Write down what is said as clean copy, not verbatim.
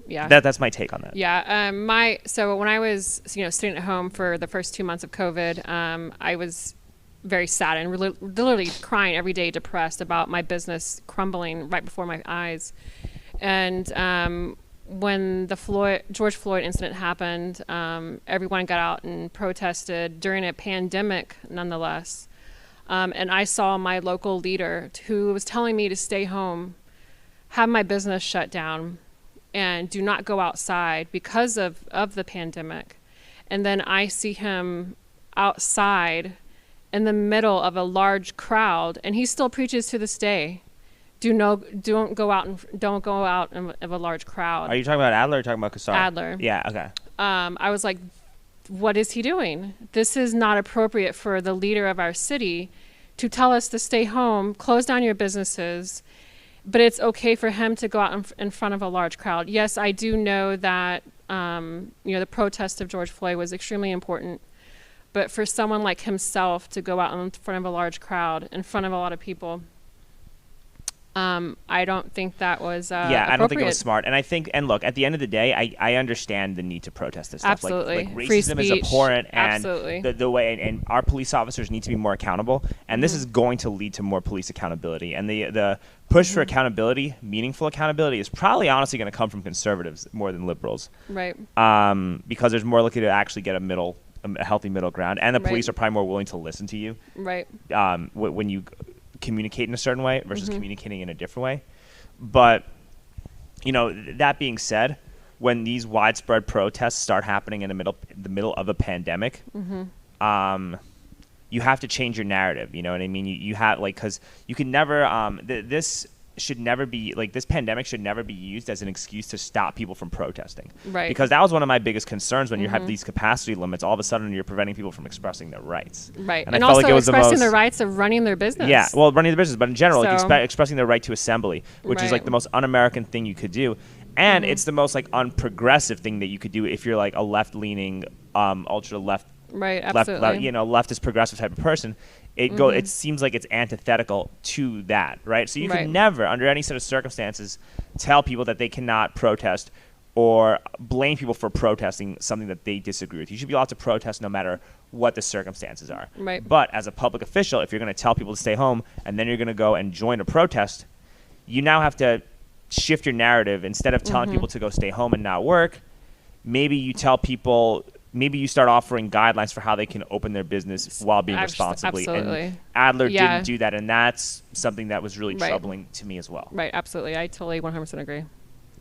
Yeah. That's my take on that. Yeah. So when I was, sitting at home for the first 2 months of COVID, I was very sad and literally crying every day, depressed about my business crumbling right before my eyes. And when the George Floyd incident happened, everyone got out and protested during a pandemic, nonetheless. And I saw my local leader who was telling me to stay home, have my business shut down, and do not go outside because of the pandemic. And then I see him outside in the middle of a large crowd, and he still preaches to this day. Don't go out of a large crowd. Are you talking about Adler or talking about Kassar? Adler. Yeah, okay. I was like, what is he doing? This is not appropriate for the leader of our city to tell us to stay home, close down your businesses, but it's okay for him to go out in front of a large crowd. Yes, I do know that the protest of George Floyd was extremely important, but for someone like himself to go out in front of a large crowd, in front of a lot of people, I don't think that was appropriate. I don't think it was smart. And look, at the end of the day, I understand the need to protest this stuff. Absolutely. Like Free racism is speech. abhorrent, and Absolutely. the way and our police officers need to be more accountable, and this is going to lead to more police accountability. And the push for accountability, meaningful accountability, is probably honestly going to come from conservatives more than liberals. Right. Because there's more likely to actually get a healthy middle ground, and the police are probably more willing to listen to you. Right. When you communicate in a certain way versus communicating in a different way. But that being said, when these widespread protests start happening in the middle of a pandemic, you have to change your narrative. You know what I mean? You have, because you can never this should never be, this pandemic should never be used as an excuse to stop people from protesting. Right. Because that was one of my biggest concerns when you have these capacity limits. All of a sudden, you're preventing people from expressing their rights. Right. And And I felt also like it was expressing the rights of running their business. Yeah, well, running the business, but in general, So- expressing their right to assembly, which is Right. the most un-American thing you could do. And it's the most unprogressive thing that you could do if you're a left-leaning, ultra left, Right. Absolutely. leftist progressive type of person. It seems like it's antithetical to that, right? So you Right. can never, under any set of circumstances, tell people that they cannot protest or blame people for protesting something that they disagree with. You should be allowed to protest no matter what the circumstances are. Right. But as a public official, if you're going to tell people to stay home and then you're going to go and join a protest, you now have to shift your narrative. Instead of telling people to go stay home and not work, maybe you tell people, maybe you start offering guidelines for how they can open their business while being responsibly. Absolutely. And Adler Yeah. didn't do that, and that's something that was really Right. troubling to me as well. Right. Absolutely. I totally 100% agree.